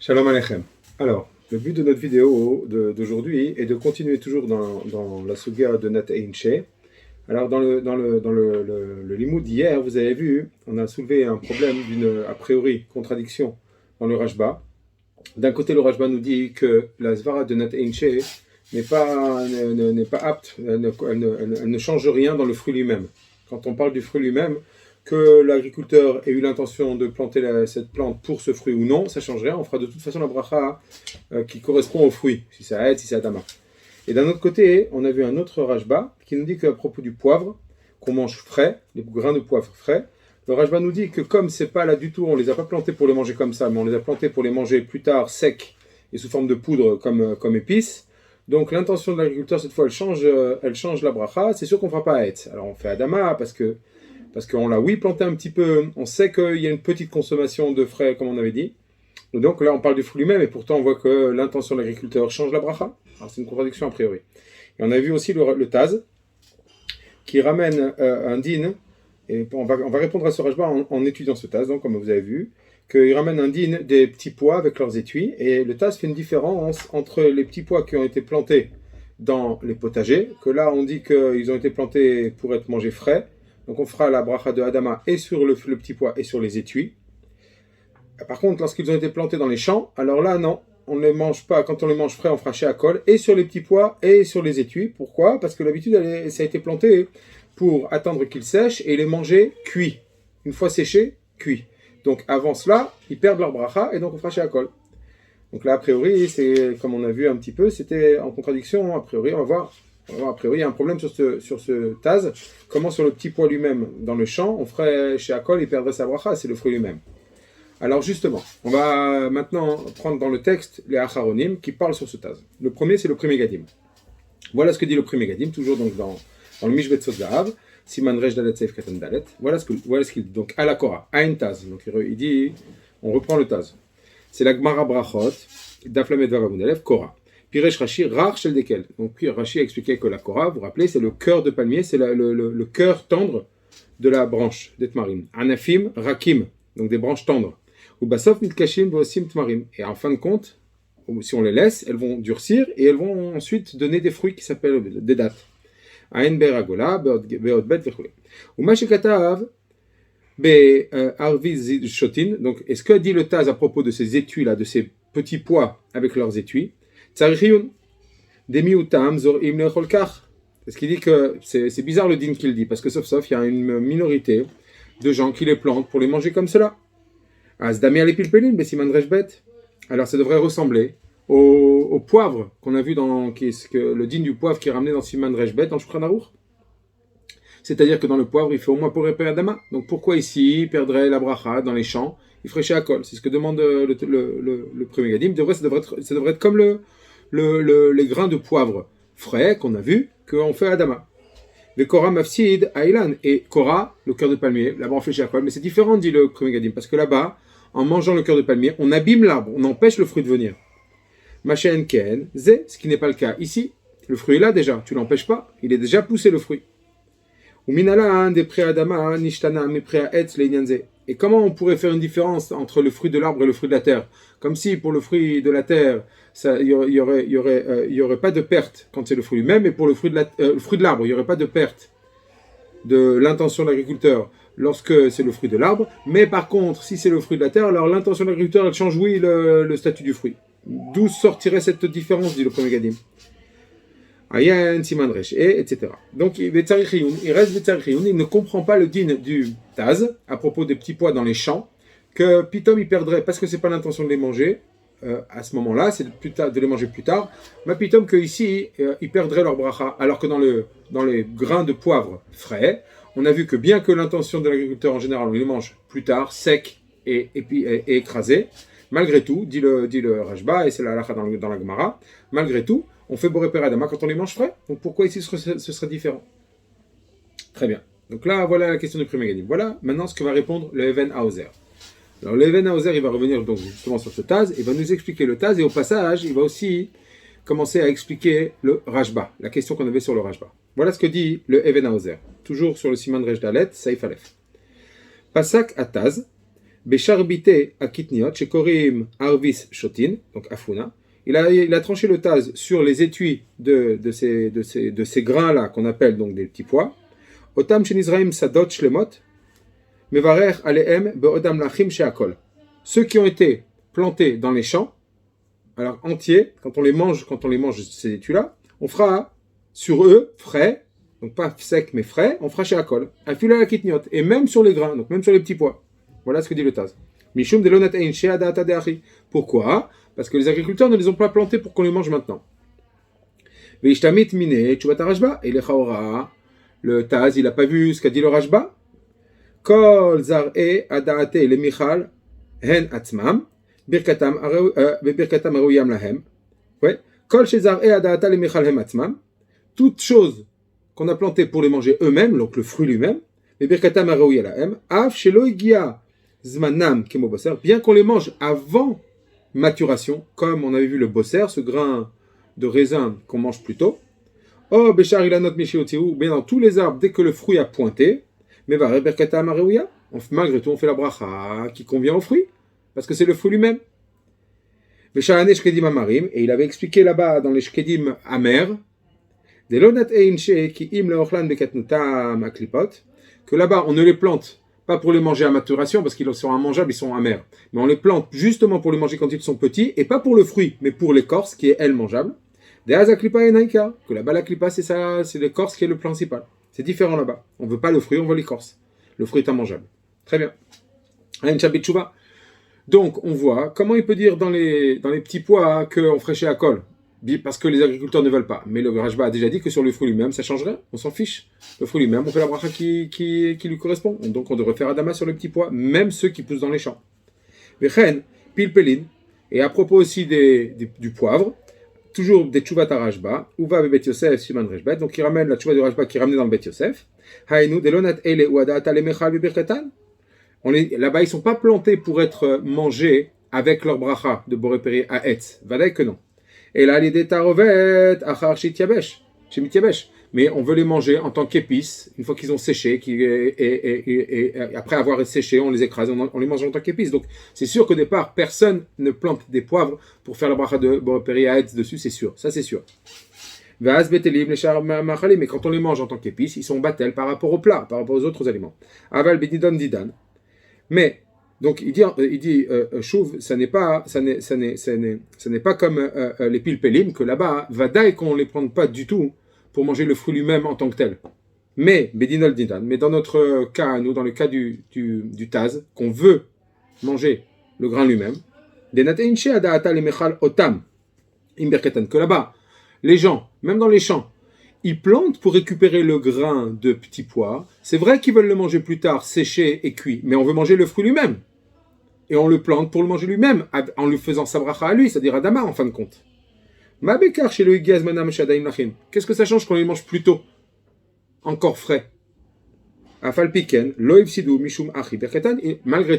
Shalom Aleichem. Alors, le but de notre vidéo d'aujourd'hui est de continuer toujours dans la suga de Nat Einche. Alors, dans le limoud d'hier, vous avez vu, on a soulevé un problème d'une, a priori, contradiction dans le Rashba. D'un côté, le Rashba nous dit que la svara de Nat Einche n'est pas apte, elle ne change rien dans le fruit lui-même. Quand on parle du fruit lui-même, que l'agriculteur ait eu l'intention de planter cette plante pour ce fruit ou non, ça ne change rien. On fera de toute façon la bracha qui correspond au fruit, si c'est Aed, si c'est Adama. Et d'un autre côté, on a vu un autre Rashba qui nous dit qu'à propos du poivre, qu'on mange frais, les grains de poivre frais, le Rashba nous dit que comme c'est pas là du tout, on les a pas plantés pour les manger comme ça, mais on les a plantés pour les manger plus tard secs et sous forme de poudre comme épices. Donc l'intention de l'agriculteur cette fois elle change la bracha. C'est sûr qu'on fera pas Aed. Alors on fait Adama parce qu'on l'a, oui, planté un petit peu, on sait qu'il y a une petite consommation de frais, comme on avait dit. Et donc là, on parle du fruit lui-même, et pourtant on voit que l'intention de l'agriculteur change la bracha. Alors c'est une contradiction a priori. Et on a vu aussi le Taz, qui ramène un din, et on va répondre à ce rajba en étudiant ce Taz, donc comme vous avez vu, qu'il ramène un din des petits pois avec leurs étuis, et le Taz fait une différence entre les petits pois qui ont été plantés dans les potagers, que là on dit qu'ils ont été plantés pour être mangés frais. Donc on fera la bracha de Adama et sur le petit pois et sur les étuis. Par contre, lorsqu'ils ont été plantés dans les champs, alors là, non, on ne les mange pas. Quand on les mange frais, on fera chéakol et sur les petits pois et sur les étuis. Pourquoi ? Parce que l'habitude, ça a été planté pour attendre qu'ils sèchent et les manger cuits. Une fois séchés, cuits. Donc avant cela, ils perdent leur bracha et donc on fera chéakol. Donc là, a priori, c'est comme on a vu un petit peu, c'était en contradiction. A priori, on va voir. A priori, il y a un problème sur ce Taz. Comment sur le petit pois lui-même, dans le champ, on ferait chez Akol, il perdrait sa bracha, c'est le fruit lui-même. Alors justement, on va maintenant prendre dans le texte les Acharonim qui parlent sur ce Taz. Le premier, c'est le Pri Megadim. Voilà ce que dit le Pri Megadim, toujours donc dans le Mishbet Sot Zahav, Siman Resh Dalet Seif Katan Dalet. Voilà ce qu'il dit. Donc, à la Korah, à une Taz. Donc, il dit, on reprend le Taz. C'est la Gemara Brachot, Daflamet Vavamudalev, Korah. Piresh Rashi, rare shel dekel. Donc, puis Rashi a expliqué que la Korah, vous vous rappelez, c'est le cœur de palmier, c'est le cœur tendre de la branche d'Etmarim. Anafim, Rakim, donc des branches tendres. Ou Basof, Mitkashim, Vosim, Tmarim. Et en fin de compte, si on les laisse, elles vont durcir et elles vont ensuite donner des fruits qui s'appellent des dattes. Aen Beragola, Beotbet, Vechule. Ou Mashikatav, Be Arviz Shotin. Donc, est-ce que dit le Taz à propos de ces étuis-là, de ces petits pois avec leurs étuis? C'est ce qu'il dit que c'est bizarre le din qu'il dit, parce que sauf il y a une minorité de gens qui les plantent pour les manger comme cela. Alors ça devrait ressembler au poivre qu'on a vu dans le din du poivre qui est ramené dans Siman Reshbet dans Shulchan Aruch. C'est-à-dire que dans le poivre, il fait au moins pour réparer Adama. Donc pourquoi ici, il perdrait la bracha dans les champs, il ferait chez Akol? C'est ce que demande le premier Gadim. Ça devrait être comme les grains de poivre frais qu'on a vu, qu'on fait Adama. Le Korah Mafsid Ailan. Et Korah, le cœur de palmier, là-bas on fait chez Akol. Mais c'est différent, dit le premier Gadim, parce que là-bas, en mangeant le cœur de palmier, on abîme l'arbre, on empêche le fruit de venir. Machen Ken, Zé, ce qui n'est pas le cas ici. Le fruit est là déjà, tu l'empêches pas, il est déjà poussé le fruit. Et comment on pourrait faire une différence entre le fruit de l'arbre et le fruit de la terre? Comme si pour le fruit de la terre, il y aurait pas de perte quand c'est le fruit lui-même, et pour le fruit de l'arbre, il n'y aurait pas de perte de l'intention de l'agriculteur lorsque c'est le fruit de l'arbre. Mais par contre, si c'est le fruit de la terre, alors l'intention de l'agriculteur, elle change, oui, le statut du fruit. D'où sortirait cette différence, dit le premier Gadim. Ayen, Siman Resh, etc. Donc, il reste Betzarich, il ne comprend pas le din du Taz à propos des petits pois dans les champs, que Pitom il perdrait, parce que c'est pas l'intention de les manger à ce moment-là, c'est de les manger plus tard, mais Pitom que ici, ils perdraient leur bracha, alors que dans les grains de poivre frais, on a vu que bien que l'intention de l'agriculteur en général, on les mange plus tard, secs et écrasés, malgré tout, dit le Rashba, et c'est la halakha dans la Gemara, malgré tout, on fait Boré Peradama quand on les mange frais. Donc pourquoi ici ce serait différent? Très bien. Donc là, voilà la question du Pri Megadim. Voilà maintenant ce que va répondre le Even Hauser. Alors le Even Hauser, il va revenir donc justement sur ce Taz, et va nous expliquer le Taz, et au passage, il va aussi commencer à expliquer le Rashba, la question qu'on avait sur le Rashba. Voilà ce que dit le Even Hauser. Toujours sur le Siman Resh Dalet, Saif Aleph. Pasak Ataz, Besharbite akitniot, shekorim arvis shotin, donc afuna. Il a tranché le taz sur les étuis de ces grains-là qu'on appelle donc des petits pois. Otam shenizraim sadot shlemot, mevarer alehem beodam lachim sheakol. Ceux qui ont été plantés dans les champs, alors entiers, quand on les mange ces étuis-là, on fera sur eux frais, donc pas sec mais frais, on fera sheakol. Afila akitniot, et même sur les grains, donc même sur les petits pois. Voilà ce que dit le taz. Mishum de lonat ein she'adata de'achi. Pourquoi? Parce que les agriculteurs ne les ont pas plantés pour qu'on les mange maintenant. Veishtamit mine tchuvat Rashba et le chaora. Le taz, il n'a pas vu ce qu'a dit le Rashba. Kol zar'e adaate le michal hen atzmam birkatam arouyam lahem. Ouais. Kol shezar'e adaata le michal hen atzmam. Toute chose qu'on a plantée pour les manger eux-mêmes, donc le fruit lui-même, mais birkatam arouyam lahem. Av shelo igia zmanam kemo bosser. Bien qu'on les mange avant maturation, comme on avait vu le bosser, ce grain de raisin qu'on mange plus tôt. Oh, Béchar ilanot mishiotiru, bien dans tous les arbres, dès que le fruit a pointé, mais va reberkata amareouya, malgré tout on fait la bracha qui convient au fruit, parce que c'est le fruit lui-même. Béchar ane shkedim amarim, et il avait expliqué là-bas dans les shkedim amers, des lonat einche ki im leochlan bekatnutam aklipot, que là-bas on ne les plante pas pour les manger à maturation, parce qu'ils sont immangeables, ils sont amers. Mais on les plante justement pour les manger quand ils sont petits, et pas pour le fruit, mais pour l'écorce, qui est elle mangeable. Des azaklipa et naika, que là-bas la klipa, c'est ça, c'est l'écorce qui est le principal. C'est différent là-bas. On ne veut pas le fruit, on veut l'écorce. Le fruit est immangeable. Très bien. Donc, on voit comment il peut dire dans les petits pois qu'on ferait chez Akol, parce que les agriculteurs ne veulent pas. Mais le Rashba a déjà dit que sur le fruit lui-même, ça changerait. On s'en fiche. Le fruit lui-même, on fait la bracha qui lui correspond. Donc on devrait faire Adama sur les petits pois, même ceux qui poussent dans les champs. Vechen, pilpelin. Et à propos aussi du poivre, toujours des tchouvat à Rashba, Uva bebet Yosef, Siman Reshbet. Donc il ramène la tchouva de Rashba qui est ramenée dans le Bet Yosef. Hainu, delonat ele uadata le mechal bebirkatan. Là-bas, ils ne sont pas plantés pour être mangés avec leur bracha de Boré à Etz. Vadaï que non. Et là, les détarovet, achar shityabesh, shemityabesh. Mais on veut les manger en tant qu'épices, une fois qu'ils ont séché, et après avoir séché, on les écrase, on les mange en tant qu'épices. Donc, c'est sûr qu'au départ, personne ne plante des poivres pour faire la bracha de Boré à Etz dessus, c'est sûr. Ça, c'est sûr. Mais quand on les mange en tant qu'épices, ils sont battel par rapport au plat, par rapport aux autres aliments. Aval bedidon didan. Mais donc il dit chouv, ça n'est pas comme les pilpelim que là-bas vadaï qu'on les prend pas du tout pour manger le fruit lui-même en tant que tel. Mais bedinol didan. Mais dans notre cas, nous dans le cas du taz, qu'on veut manger le grain lui-même, que là-bas les gens, même dans les champs, ils plantent pour récupérer le grain de petits pois. C'est vrai qu'ils veulent le manger plus tard, séché et cuit, mais on veut manger le fruit lui-même. Et on le plante pour le manger lui-même, en lui faisant sa bracha à lui, c'est-à-dire Adama en fin de compte. Qu'est-ce que ça change quand on les mange plus tôt, encore frais? Malgré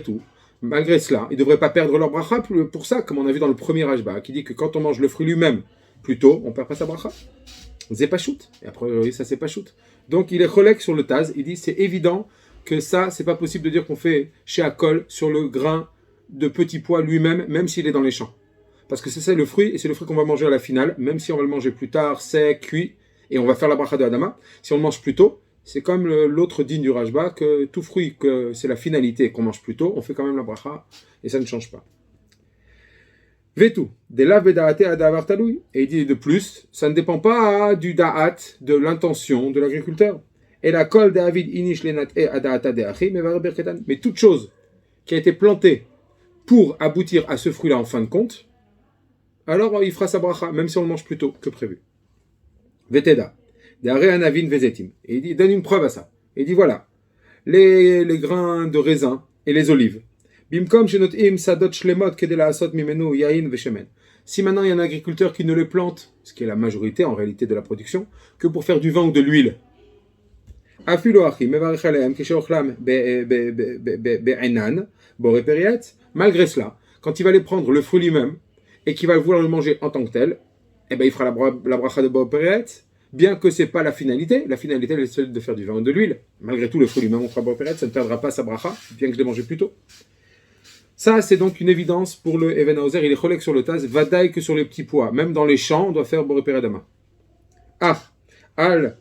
tout, malgré cela, ils ne devraient pas perdre leur bracha pour ça, comme on a vu dans le premier Rashba, qui dit que quand on mange le fruit lui-même plus tôt, on ne perd pas sa bracha. C'est pas shoot. Et après, ça c'est pas shoot. Donc il est collègue sur le taz. Il dit c'est évident que ça, c'est pas possible de dire qu'on fait chez Akol sur le grain de petits pois lui-même, même s'il est dans les champs. Parce que c'est ça le fruit, et c'est le fruit qu'on va manger à la finale, même si on va le manger plus tard, sec, cuit, et on va faire la bracha de Adama. Si on le mange plus tôt, c'est comme l'autre digne du Rashba, que tout fruit, que c'est la finalité qu'on mange plus tôt, on fait quand même la bracha, et ça ne change pas. Vetu, de la vedaate adavar taloui. Et il dit de plus, ça ne dépend pas du da'at, de l'intention de l'agriculteur. Et la kol David inish lenat e adaata de'achi mevar berketan. Mais toute chose qui a été plantée pour aboutir à ce fruit-là en fin de compte, alors il fera sa bracha, même si on le mange plus tôt que prévu. Veteda, de'are anavin vezetim. Et il dit, donne une preuve à ça. Et il dit voilà, les grains de raisin et les olives. Si maintenant il y a un agriculteur qui ne les plante, ce qui est la majorité en réalité de la production, que pour faire du vin ou de l'huile, malgré cela, quand il va aller prendre le fruit lui-même et qu'il va vouloir le manger en tant que tel, eh ben, il fera la bracha de Boreperet, bien que ce n'est pas la finalité est celle de faire du vin ou de l'huile. Malgré tout, le fruit lui-même, on fera Boreperet, ça ne perdra pas sa bracha, bien que je l'ai mangé plus tôt. Ça, c'est donc une évidence pour le Even Haozer. Il est cholek sur le Taz, vadaï que sur les petits pois. Même dans les champs, on doit faire Boré Adama. Ah, al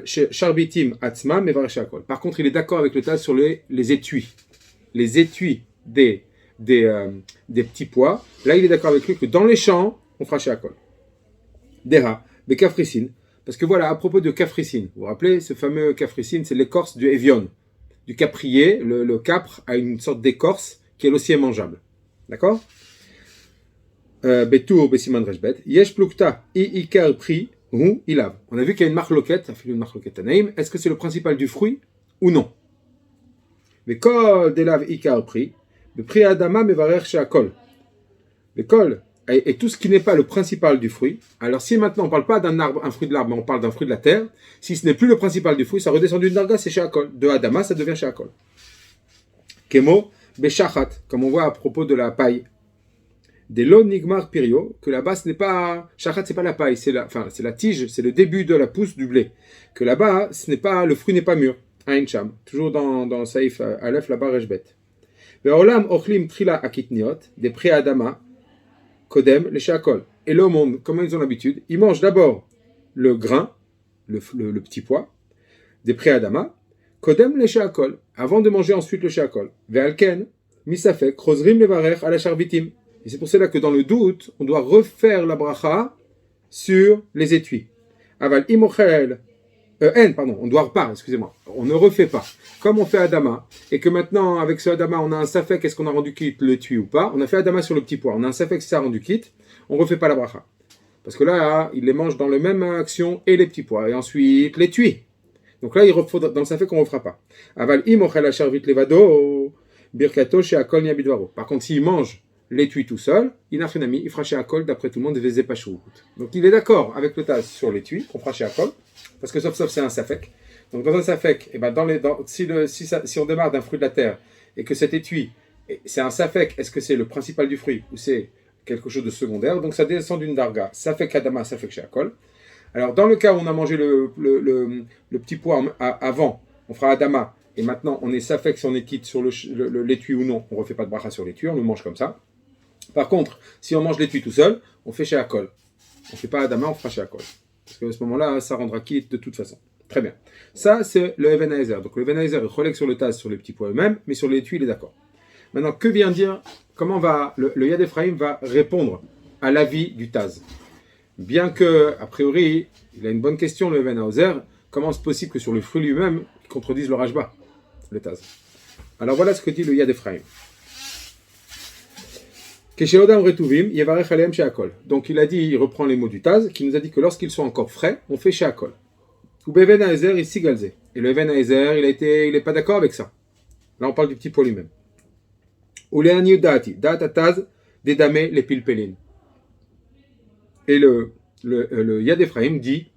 sharbitim atzma mevaresh hakol. Par contre, il est d'accord avec le Taz sur les étuis. Les étuis des petits pois. Là, il est d'accord avec lui que dans les champs, on fera chez Hakol. Deha, bekafricine. Parce que voilà, à propos de cafricine, vous vous rappelez, ce fameux cafricine, c'est l'écorce du Evion, du caprier. Le capre a une sorte d'écorce qui elle aussi est mangeable. D'accord? Betour, besiman rejbet. Yesh plukta, ikar pri, hu, ilav. On a vu qu'il y a une marque loquette, ça fait une marque loquette anaïm. Est-ce que c'est le principal du fruit ou non? Mais kol delav ikar pri, le pri adama mevarer chez Hakol. Le kol et tout ce qui n'est pas le principal du fruit. Alors si maintenant on ne parle pas d'un arbre, un fruit de l'arbre, mais on parle d'un fruit de la terre, si ce n'est plus le principal du fruit, ça redescend d'une darga, c'est chez Hakol. De Adama, ça devient chez Hakol. Kemo, Beshachat, comme on voit à propos de la paille. Des lo nigmar pirio, que là-bas ce n'est pas. Shachat, c'est pas la paille, c'est la tige, c'est le début de la pousse du blé. Que là-bas, le fruit n'est pas mûr. Ain Sham, toujours dans Saïf Aleph, là-bas, Rejbet. Ve'olam ochlim trila akitniot, des pré Adama. Kodem, les Shakol. Et le monde, comment ils ont l'habitude, ils mangent d'abord le grain, le petit pois, des préadama, Kodem, les Shakol, avant de manger ensuite le Shakol. Ve'alken, misafek, krozrim levarer à la charvitim. Et c'est pour cela que dans le doute, on doit refaire la bracha sur les étuis. Aval imochel, on doit repartir, excusez-moi, on ne refait pas. Comme on fait Adama, et que maintenant, avec ce Adama, on a un safek, est-ce qu'on a rendu quitte l'étui ou pas? On a fait Adama sur le petit pois, on a un safek, si ça a rendu quitte, on ne refait pas la bracha. Parce que là, il les mange dans la même action, et les petits pois, et ensuite l'étui. Donc là, dans le safek, on ne refera pas. Aval imochel acharvit levado, birkato chez Akol niabidvaro. Par contre, s'il mange l'étui tout seul, il fera chez Hakol, d'après tout le monde, vezé pachou. Donc il est d'accord avec le Taz sur l'étui, qu'on fera chez Hakol, parce que sauf c'est un safek. Donc dans un safek, et ben si on démarre d'un fruit de la terre, et que cet étui, c'est un safek, est-ce que c'est le principal du fruit, ou c'est quelque chose de secondaire? Donc ça descend d'une darga, safek adama, safek chez Hakol. Alors dans le cas où on a mangé le petit pois avant, on fera adama, et maintenant on est safek si on est quitte sur l'étui ou non, on ne refait pas de bracha sur l'étui, on le mange comme ça. Par contre, si on mange l'étui tout seul, on fait chez Hakol. On ne fait pas Adama, on fera chez Hakol. Parce qu'à ce moment-là, ça rendra quitte de toute façon. Très bien. Ça, c'est le Even Haezer. Donc le Even Haezer, il relègue sur le Taz, sur les petits pois eux-mêmes, mais sur l'étui, il est d'accord. Maintenant, que vient dire, comment va le Yad Ephraim va répondre à l'avis du Taz? Bien que, a priori, il a une bonne question, le Even Haezer. Comment est-ce possible que sur le fruit lui-même, il contredise le Rajba, le Taz? Alors voilà ce que dit le Yad Ephraim. Donc il a dit, il reprend les mots du Taz, qui nous a dit que lorsqu'ils sont encore frais, on fait chez Hakol. Et le Even Haezer, il n'est pas d'accord avec ça. Là on parle du petit pois lui-même. Et le Yad Ephraim dit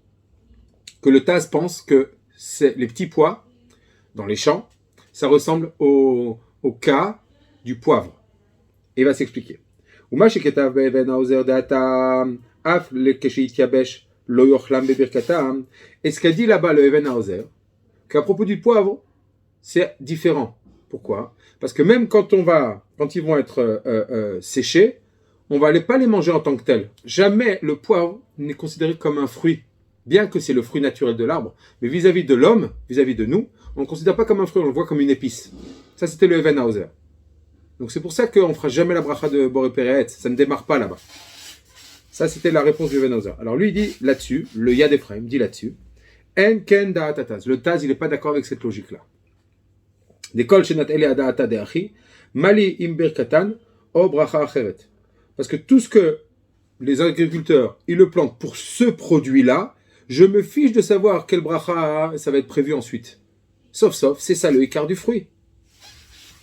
que le Taz pense que les petits pois dans les champs, ça ressemble au cas du poivre. Et il va s'expliquer. Et ce qu'a dit là-bas le Even Haozer, qu'à propos du poivre, c'est différent. Pourquoi? Parce que même quand ils vont être séchés, on ne va pas les manger en tant que tels. Jamais le poivre n'est considéré comme un fruit, bien que c'est le fruit naturel de l'arbre, mais vis-à-vis de l'homme, vis-à-vis de nous, on ne le considère pas comme un fruit, on le voit comme une épice. Ça, c'était le Even Haozer. Donc c'est pour ça qu'on ne fera jamais la bracha de Boré Péret, ça ne démarre pas là-bas. Ça c'était la réponse du Even Haozer. Alors lui il dit là-dessus, le Yad Ephraim dit là-dessus, En ken da'at Taz. Le Taz il n'est pas d'accord avec cette logique-là. Dekol shenat ele da'ata de'achi, mali im birkatan, o bracha acheret. Parce que tout ce que les agriculteurs ils le plantent pour ce produit-là, je me fiche de savoir quel bracha ça va être prévu ensuite. Sauf, c'est ça le écart du fruit.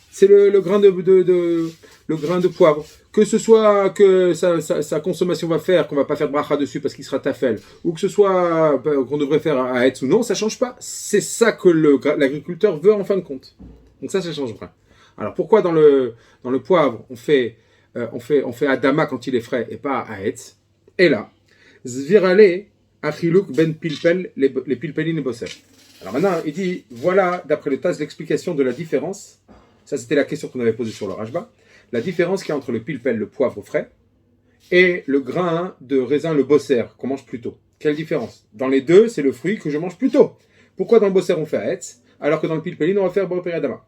C'est le grain de poivre. Que ce soit que sa consommation va faire, qu'on va pas faire de bracha dessus parce qu'il sera tafel, ou que ce soit qu'on devrait faire à Etz ou non, ça change pas. C'est ça que l'agriculteur veut en fin de compte. Donc ça change pas. Alors pourquoi dans le poivre on fait Adama quand il est frais et pas à Etz? Et là, Zvirale achiluk ben pilpel les pilpelin et bosser. Alors maintenant il dit voilà d'après le Taz l'explication de la différence. Ça, c'était la question qu'on avait posée sur le Rajba. la différence qu'il y a entre le pilpel, le poivre frais, et le grain de raisin, le bosser, qu'on mange plus tôt. Quelle différence? Dans les deux, c'est le fruit que je mange plus tôt. Pourquoi dans le bosser on fait Haetz, alors que dans le pilpelin on va faire Boré Adama?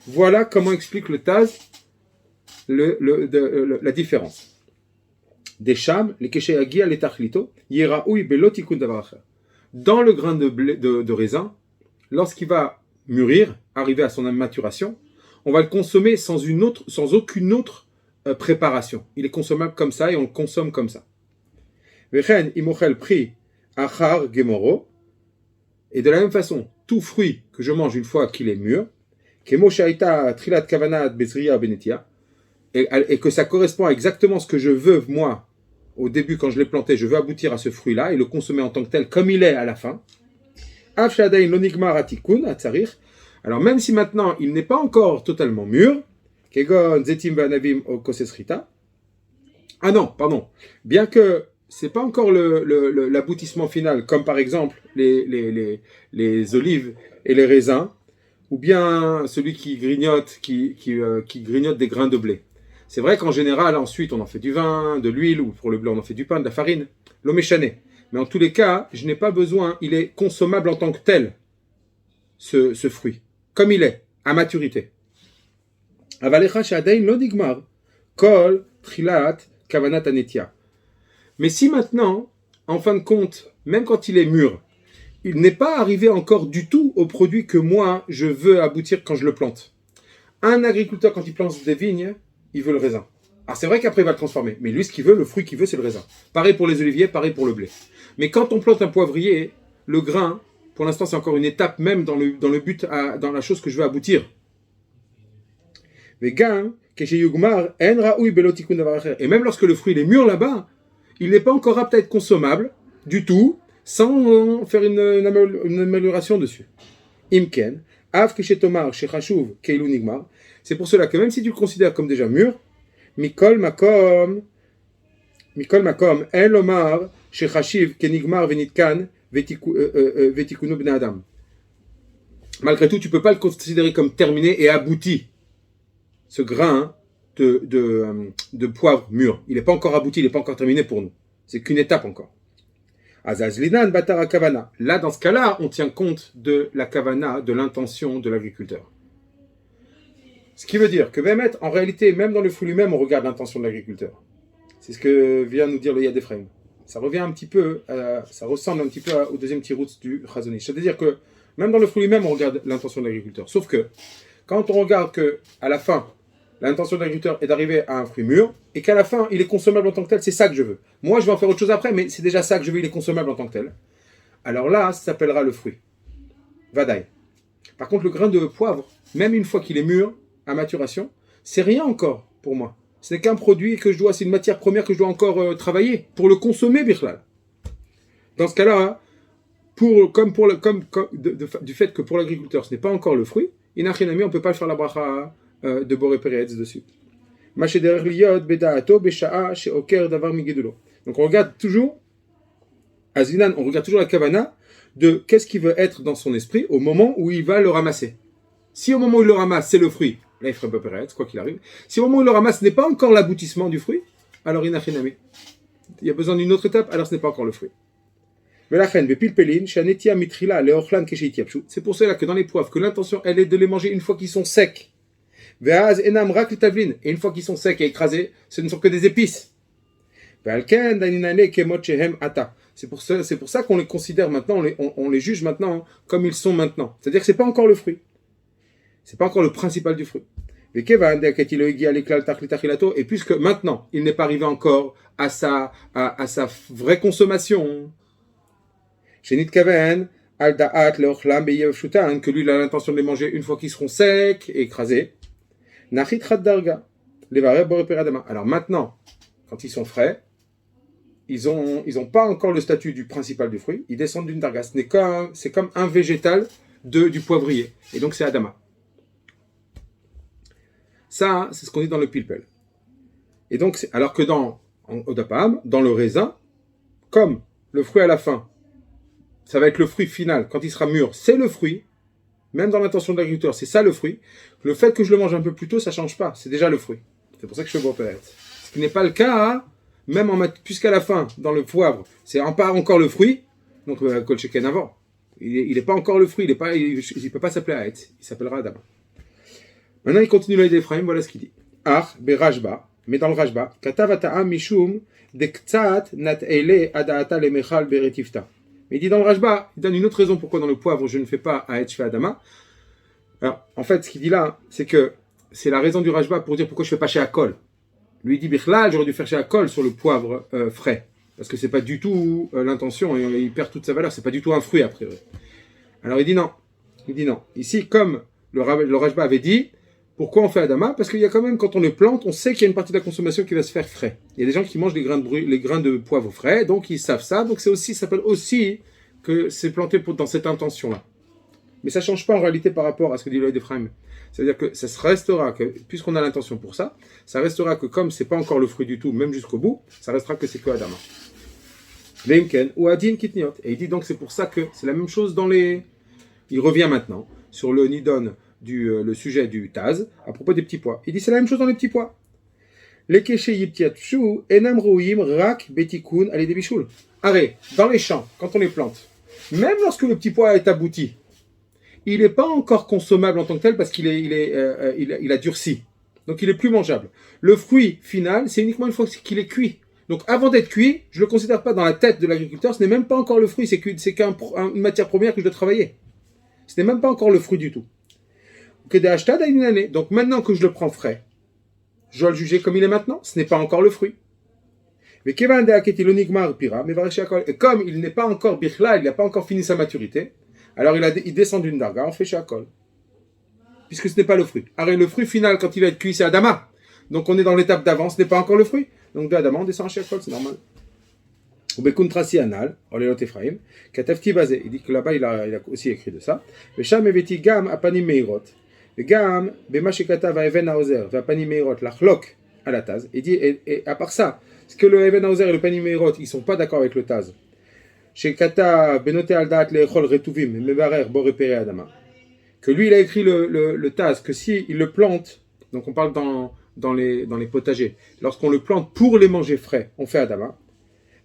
Voilà comment explique le Taz la différence. Des cham, les keshe agia, les tachlito, yeraoui belotikun davaracher. Dans le grain de raisin, lorsqu'il va mûrir, arriver à son maturation, on va le consommer sans aucune autre préparation. Il est consommable comme ça et on le consomme comme ça. Vechen imochel pri achar gemoro. Et de la même façon, tout fruit que je mange une fois qu'il est mûr, kemo shaita trilat kavanat bezria benetia, et que ça correspond à exactement ce que je veux, moi, au début, quand je l'ai planté, je veux aboutir à ce fruit-là et le consommer en tant que tel, comme il est à la fin. Alors, même si maintenant, il n'est pas encore totalement mûr, ah non, pardon, bien que c'est pas encore l'aboutissement final, comme par exemple les olives et les raisins, ou bien celui qui grignote des grains de blé. C'est vrai qu'en général, ensuite, on en fait du vin, de l'huile, ou pour le blé, on en fait du pain, de la farine, l'oméchané. Mais en tous les cas, je n'ai pas besoin, il est consommable en tant que tel, ce fruit, comme il est, à maturité. Mais si maintenant, en fin de compte, même quand il est mûr, il n'est pas arrivé encore du tout au produit que moi, je veux aboutir quand je le plante. Un agriculteur, quand il plante des vignes, il veut le raisin. Alors c'est vrai qu'après il va le transformer, mais lui ce qu'il veut, le fruit qu'il veut, c'est le raisin. Pareil pour les oliviers, pareil pour le blé. Mais quand on plante un poivrier, le grain, pour l'instant c'est encore une étape même dans le but, dans la chose que je veux aboutir. Et même lorsque le fruit est mûr là-bas, il n'est pas encore apte à être consommable du tout, sans faire une amélioration dessus. Imken, c'est pour cela que même si tu le considères comme déjà mûr, Mikol makom, en lomar shechashiv kenigmar venitkan vetikunu bnei adam. Malgré tout, tu peux pas le considérer comme terminé et abouti. Ce grain de poivre mûr, il n'est pas encore abouti, il n'est pas encore terminé pour nous. C'est qu'une étape encore. Azazlinan batara kavana. Là, dans ce cas-là, on tient compte de la kavana, de l'intention de l'agriculteur. Ce qui veut dire que en réalité, même dans le fruit lui-même, on regarde l'intention de l'agriculteur. C'est ce que vient nous dire le Yad Ephraim. Ça revient un petit peu, ça ressemble un petit peu au deuxième tiroutz du Chazon Ish. C'est-à-dire que même dans le fruit lui-même, on regarde l'intention de l'agriculteur. Sauf que quand on regarde que à la fin, l'intention de l'agriculteur est d'arriver à un fruit mûr et qu'à la fin, il est consommable en tant que tel, c'est ça que je veux. Moi, je vais en faire autre chose après, mais c'est déjà ça que je veux, il est consommable en tant que tel. Alors là, ça s'appellera le fruit. Vadaï. Par contre, le grain de poivre, même une fois qu'il est mûr, à maturation, c'est rien encore pour moi. Ce n'est qu'un produit que c'est une matière première que je dois encore travailler pour le consommer, Bichlal. Dans ce cas-là, du fait que pour l'agriculteur, ce n'est pas encore le fruit, Inachinami, on ne peut pas faire la bracha de Boré Peretz dessus. Donc on regarde toujours, Azinan, on regarde toujours la kavana de qu'est-ce qu'il veut être dans son esprit au moment où il va le ramasser. Si au moment où il le ramasse, c'est le fruit, là il ferait pas Peretz, quoi qu'il arrive. Si au moment où il le ramasse, ce n'est pas encore l'aboutissement du fruit, alors Inachinami. Il y a besoin d'une autre étape, alors ce n'est pas encore le fruit. C'est pour cela que dans les poivres, que l'intention, elle est de les manger une fois qu'ils sont secs. Et une fois qu'ils sont secs et écrasés, ce ne sont que des épices. C'est pour ça qu'on les considère maintenant, on les juge maintenant comme ils sont maintenant. C'est-à-dire que ce n'est pas encore le fruit. Ce n'est pas encore le principal du fruit. Et puisque maintenant, il n'est pas arrivé encore à sa vraie consommation, que lui il a l'intention de les manger une fois qu'ils seront secs et écrasés. Alors maintenant, quand ils sont frais, ils ont pas encore le statut du principal du fruit, ils descendent d'une darga. C'est comme un végétal du poivrier. Et donc c'est Adama. Ça, c'est ce qu'on dit dans le pilpel. Et donc, alors que dans Odapam, dans le raisin, comme le fruit à la fin, ça va être le fruit final, quand il sera mûr, c'est le fruit, même dans l'intention de l'agriculteur, c'est ça le fruit. Le fait que je le mange un peu plus tôt, ça ne change pas, c'est déjà le fruit. C'est pour ça que je fais Borperet. Ce qui n'est pas le cas, hein, même puisqu'à la fin, dans le poivre, c'est pas encore le fruit, donc Kol Sheken avant. Il n'est pas encore le fruit, il ne peut pas s'appeler Haetz, il s'appellera Adama. Maintenant, il continue l'œil d'Ephraim, voilà ce qu'il dit. Ach, be Rajba, mais dans le Rajba, Katav ata'am mishum de ktsat nat ele adaata le mechal beretifta. Mais il dit dans le Rajba, il donne une autre raison pourquoi dans le poivre je ne fais pas Haetz, je fais Adama. Alors, en fait, ce qu'il dit là, c'est que c'est la raison du Rajba pour dire pourquoi je ne fais pas chez Akol. Lui, il dit Bichlal, j'aurais dû faire chez Akol sur le poivre frais. Parce que c'est pas du tout l'intention, et il perd toute sa valeur, c'est pas du tout un fruit a priori. Alors il dit non. Ici, comme le Rajba avait dit, pourquoi on fait Adama? Parce qu'il y a quand même, quand on le plante, on sait qu'il y a une partie de la consommation qui va se faire frais. Il y a des gens qui mangent les grains de poivre frais, donc ils savent ça, donc ça s'appelle aussi que c'est planté dans cette intention-là. Mais ça ne change pas en réalité par rapport à ce que dit l'œil d'Ephraim. C'est-à-dire que ça restera, puisqu'on a l'intention pour ça, ça restera que comme ce n'est pas encore le fruit du tout, même jusqu'au bout, ça restera que c'est que Adama. Vemken ou Adin Kitniot. Et il dit donc c'est pour ça que c'est la même chose dans les... Il revient maintenant sur le Nidon, le sujet du Taz, à propos des petits pois. Il dit c'est la même chose dans les petits pois. Les Keshe Yiptiatshu Enam Rouim Rak Betikun Ale Debichul. Arrête, dans les champs, quand on les plante, même lorsque le petit pois est abouti, il n'est pas encore consommable en tant que tel parce qu'il il a durci. Donc il est plus mangeable. Le fruit final, c'est uniquement une fois qu'il est cuit. Donc avant d'être cuit, je ne le considère pas dans la tête de l'agriculteur, ce n'est même pas encore le fruit, c'est qu'une matière première que je dois travailler. Ce n'est même pas encore le fruit du tout. Donc maintenant que je le prends frais, je dois le juger comme il est maintenant, ce n'est pas encore le fruit. Et comme il n'est pas encore bichla, il n'a pas encore fini sa maturité, alors il descend d'une darga, on fait shakol. Puisque ce n'est pas le fruit. Alors le fruit final, quand il va être cuit, c'est Adama. Donc on est dans l'étape d'avant, ce n'est pas encore le fruit. Donc de Adama, on descend à shakol, c'est normal. Ou bekuntrasi anal, olelot Ephraim, katafti bazé. Il dit que là-bas, il a aussi écrit de ça. Vesham eveti gam apanim meirot. Gam bemashekata va even haozer, va apanim meirot, lachlok à la taz. Il dit, et à part ça, est-ce que le even haozer et le panim meirot, ils ne sont pas d'accord avec le taz? Shekata benote aldaat lechol retuvim, mebarer bo repere Adama. Que lui, il a écrit le Taz, que si il le plante, donc on parle dans les potagers, lorsqu'on le plante pour les manger frais, on fait Adama.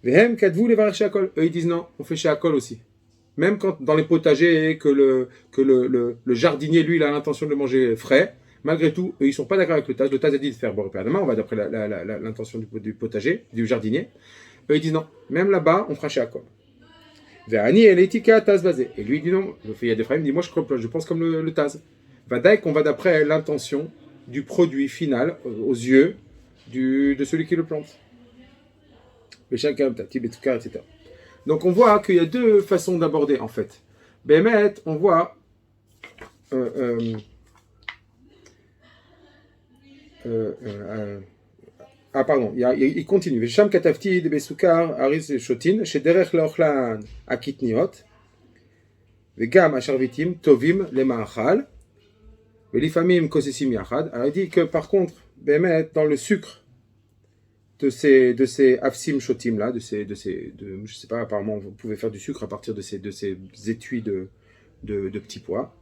Vehem kadvu levarer sheakol. Eux, ils disent non, on fait sheakol aussi. Même quand dans les potagers, que le jardinier, lui, il a l'intention de le manger frais, malgré tout, eux, ils ne sont pas d'accord avec le Taz. Le Taz a dit de faire Boré Adama, on va d'après l'intention du potager, du jardinier. Eux, ils disent non, même là-bas, on fera sheakol. Et lui dit non, il y a des frères, il dit moi je pense comme le Taz. Vadaï qu'on va d'après l'intention du produit final aux yeux de celui qui le plante. Etc. Donc on voit qu'il y a deux façons d'aborder en fait. Bémet, on voit il continue. Vesham katafti de besukar aris shotin shederech leochlan akitniot vegam asharvitim tovim lemaachal velifamim kosesim yachad. Alors il dit que par contre, bémet dans le sucre de ces afsim shotim là, je sais pas, apparemment vous pouvez faire du sucre à partir de ces étuis de petits pois.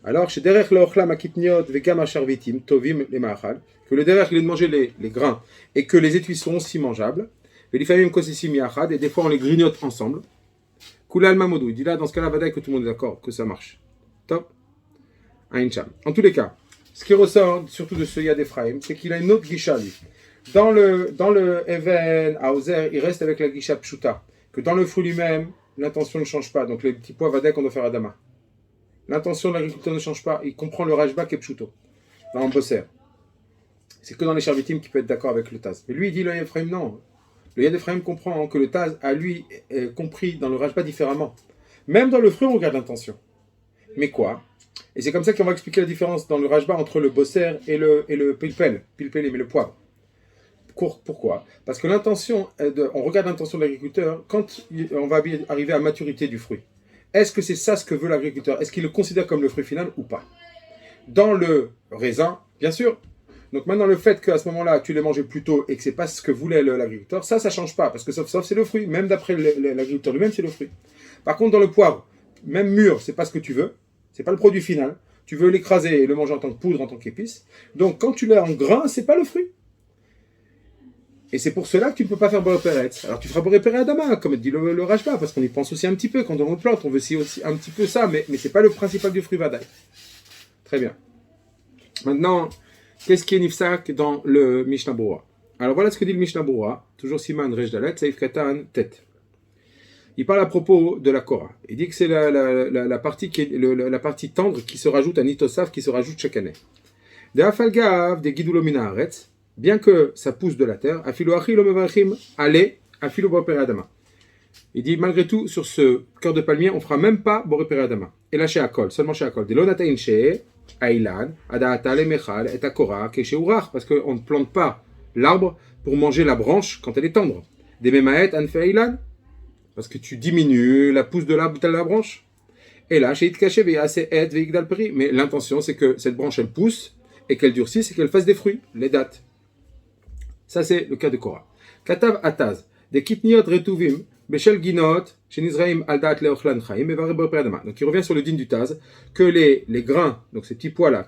Alors, chez derech leochlam akitniot vegam asharvitim tovim lemaachal, que le derech il est de manger les grains et que les étuis sont aussi mangeables. Et des fois on les grignote ensemble. Kulal Mamoudou, il dit là dans ce cas-là, Vadaï que tout le monde est d'accord, que ça marche. Top. Aïncham. En tous les cas, ce qui ressort surtout de ce Yad Ephraim, c'est qu'il a une autre gisha lui. Dans le Even Haozer, il reste avec la gisha pshuta, que dans le fruit lui-même, l'intention ne change pas. Donc les petits pois Vadaï qu'on doit faire Adama. L'intention de l'agriculteur ne change pas, il comprend le Rajba qui est pshuto. Là on bosser. C'est que dans les Sharvitim qui peut être d'accord avec le Taz. Mais lui, il dit le Yad Ephraim, non. Le Yad Ephraim comprend que le Taz a lui compris dans le Rajba différemment. Même dans le fruit, on regarde l'intention. Mais quoi? Et c'est comme ça qu'on va expliquer la différence dans le Rajba entre le bosser et le pilpel, mais le poivre. Pourquoi? Parce que l'intention, on regarde l'intention de l'agriculteur quand on va arriver à maturité du fruit. Est-ce que c'est ça ce que veut l'agriculteur? Est-ce qu'il le considère comme le fruit final ou pas? Dans le raisin, bien sûr. Donc maintenant, le fait qu'à ce moment-là, tu l'aies mangé plus tôt et que ce n'est pas ce que voulait l'agriculteur, ça ne change pas, parce que sauf c'est le fruit. Même d'après l'agriculteur lui-même, c'est le fruit. Par contre, dans le poivre, même mûr, ce n'est pas ce que tu veux, ce n'est pas le produit final. Tu veux l'écraser et le manger en tant que poudre, en tant qu'épice. Donc quand tu l'as en grain, ce n'est pas le fruit. Et c'est pour cela que tu ne peux pas faire Boré Peretz. Alors tu feras Boré Peret Adama, comme dit le Rashba, parce qu'on y pense aussi un petit peu. Quand on plante, on veut aussi un petit peu ça, mais ce n'est pas le principal du fruit Vadaï. Très bien. Maintenant, qu'est-ce qui est Nifsak dans le Mishnah Berurah? Alors voilà ce que dit le Mishnah Berurah, toujours Siman Resh Dalet, Seif Katan Tet. Il parle à propos de la Korah. Il dit que c'est la partie la partie tendre qui se rajoute à Nitosaf, qui se rajoute chaque année. De Afalgav, des Gidulomina Aretz, bien que ça pousse de la terre, Afilo Achilo Mevarchim, allez, Afilo Boré Adama. Il dit malgré tout, sur ce cœur de palmier, on ne fera même pas Boré Adama. Et là chez Akol, seulement chez Akol. De l'Onata Inche, Ailan, Adaata Lemechal, et Akora, Keshe Urach, parce qu'on ne plante pas l'arbre pour manger la branche quand elle est tendre. Des Memaet, Anfe Ailan, parce que tu diminues la pousse de la branche. Et là, chez Itkaché, mais l'intention, c'est que cette branche, elle pousse, et qu'elle durcisse, et qu'elle fasse des fruits, les dates. Ça, c'est le cas de Korah. Katav Ataz, des kitniot retuvim, beshel ginot, chez Nizraim aldat leochlan chaim, et varé boré adama. Donc, il revient sur le din du Taz, que les grains, donc ces petits pois-là,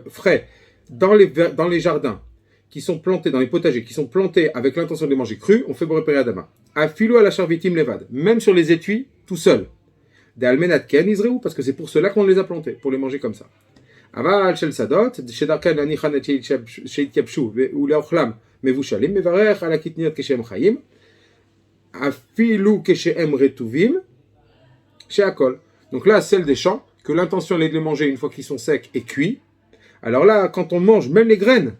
frais, dans les jardins, qui sont plantés, dans les potagers, qui sont plantés avec l'intention de les manger crus, on fait boré adama. Afilo à la charvitim levad, même sur les étuis, tout seul. Des almenat ken Israël, parce que c'est pour cela qu'on les a plantés, pour les manger comme ça. Aval shel sadot, shedarkan lanichan et sheityapshu, ou leochlam, mevushalim, mevarech ala kitniot keshem chaim, afilu keshem retuvim, sheakol. Donc là, celle des champs, que l'intention est de les manger une fois qu'ils sont secs et cuits. Alors là, quand on mange même les graines,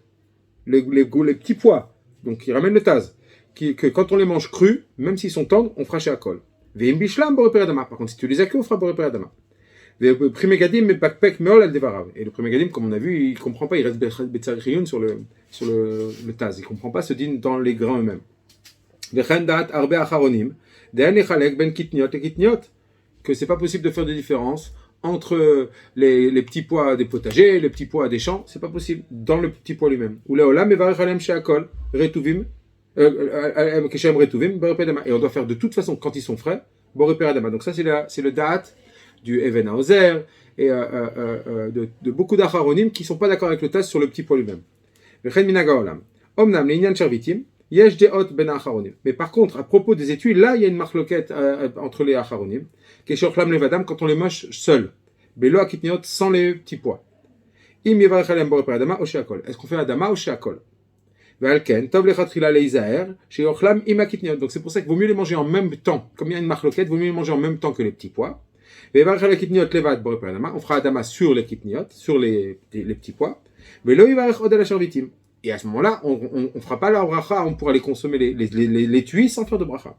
les petits pois, donc qui ramènent le taz, que quand on les mange crus, même s'ils sont tendres, on fera sheakol. Veim bishlam boré adama. Par contre, si tu les as cuits, on fera boré adama. Et le Pri Megadim, comme on a vu, il ne comprend pas, il reste Betsariyun sur le Taz, il ne comprend pas ce din dans les grains eux-mêmes. Que c'est pas possible de faire de différence entre les petits pois des potagers, les petits pois des champs, c'est pas possible dans le petit pois lui-même. Et on doit faire de toute façon, quand ils sont frais, Boré Adama. Donc ça c'est le date du Even Haozer et de beaucoup d'Acharonim qui ne sont pas d'accord avec le Taz sur le petit pois lui-même. Mais par contre, à propos des étuis, là il y a une marloquette entre les Acharonim, quand on les mange seuls, sans les petits pois. Est-ce qu'on fait Adama ou Sheakol? Donc c'est pour ça qu'il vaut mieux les manger en même temps. Comme il y a une marloquette, il vaut mieux les manger en même temps que les petits pois. On fera Adama sur les kitniot, sur les petits pois. Et à ce moment-là, on ne fera pas la bracha, on pourra les consommer, les tuer sans faire de bracha.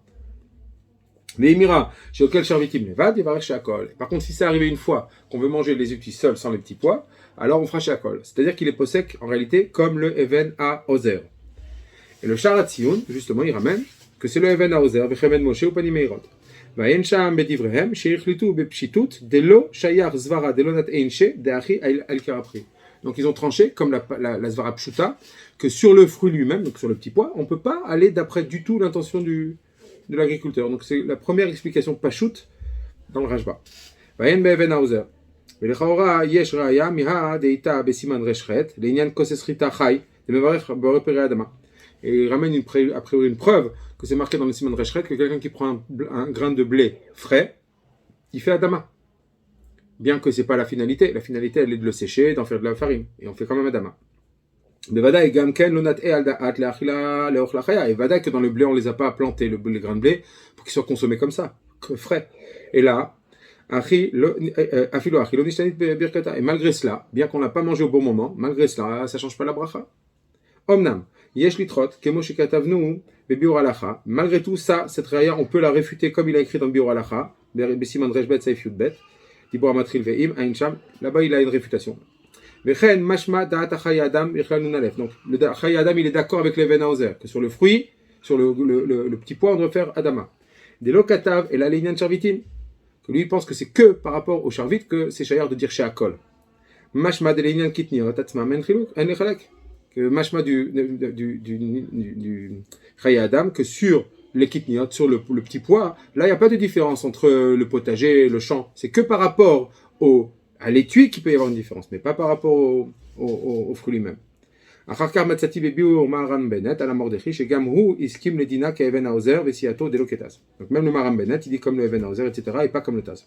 Par contre, si c'est arrivé une fois qu'on veut manger les étuis seuls sans les petits pois, alors on fera shakol. C'est-à-dire qu'il est posek en réalité comme le Even à Ozer. Et le Sharat Tziyun, justement, il ramène que c'est le Even à Ozer, Vechemen Moshe ou Pani Meirot. Donc ils ont tranché, comme la Zvara Pshuta, que sur le fruit lui-même, donc sur le petit pois, on ne peut pas aller d'après du tout l'intention de l'agriculteur. Donc c'est la première explication Pashut dans le Rashba. Et il ramène a priori une preuve que c'est marqué dans le Siman Reshret que quelqu'un qui prend un grain de blé frais, il fait Adama. Bien que ce n'est pas la finalité elle est de le sécher, d'en faire de la farine. Et on fait quand même Adama. Et Vada que dans le blé, on ne les a pas plantés, les grains de blé, pour qu'ils soient consommés comme ça, frais. Et là, et malgré cela, bien qu'on n'a pas mangé au bon moment, malgré cela, ça ne change pas la bracha. Omnam. Malgré tout ça, cette raya, on peut la réfuter comme il a écrit dans Biur Halacha, là-bas il a une réfutation. Donc le Chai Adam il est d'accord avec l'Even Haozer, que sur le fruit, sur le petit pois, on doit faire Adama. Des Lokatav et la Leinian Charvitin, que lui il pense que c'est que par rapport au Charvit que c'est Shayar de dire Sheakol. Mashma de Leinian Kitniot, Atzma Men Chiluk, En Lechalek. Que mashma du Chai Adam, que sur les kitniot, sur le petit pois, là il n'y a pas de différence entre le potager et le champ. C'est que par rapport à l'étui qu'il peut y avoir une différence, mais pas par rapport au fruit lui-même. אחר כך מצאתי בביאור מהר"ן בנט על המרדכי שגם הוא הסכים לדינה כאבן העוזר וסיעתו דלא כתז. Donc même le Maran Bennett, il dit comme le Even Hauser, etc. et pas comme le Taz.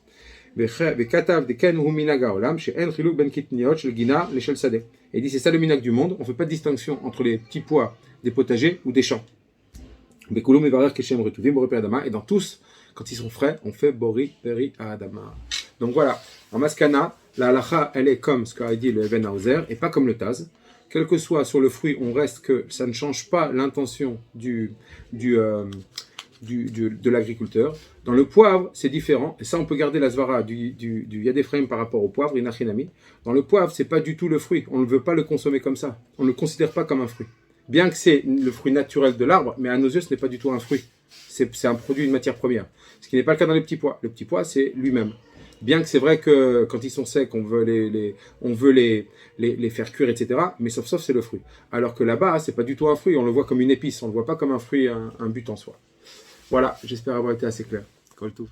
וכתב דכן הוא מנהג העולם שאין חילוק בין קטניות של גינה לשל שדה. Et il dit c'est ça le minhag du monde, on ne fait pas de distinction entre les petits pois des potagers ou des champs. בכולו מברך כשהם רטובים בורא פרי אדמה, et dans tous, quand ils sont frais, on fait bori peri adama. Donc voilà, en Maskana, la halacha, elle est comme ce qu'a dit le Even Hauser et pas comme le Taz. Quel que soit sur le fruit, on reste que ça ne change pas l'intention de l'agriculteur. Dans le poivre, c'est différent. Et ça, on peut garder la svara du Yad Ephraim par rapport au poivre, inachinami. Dans le poivre, c'est pas du tout le fruit. On ne veut pas le consommer comme ça. On ne le considère pas comme un fruit. Bien que c'est le fruit naturel de l'arbre, mais à nos yeux, ce n'est pas du tout un fruit. C'est un produit, une matière première. Ce qui n'est pas le cas dans les petits pois. Le petit pois, c'est lui-même. Bien que c'est vrai que quand ils sont secs, on veut les faire cuire, etc. Mais sauf c'est le fruit. Alors que là-bas, c'est pas du tout un fruit. On le voit comme une épice. On le voit pas comme un fruit, un but en soi. Voilà, j'espère avoir été assez clair. Kol Tov.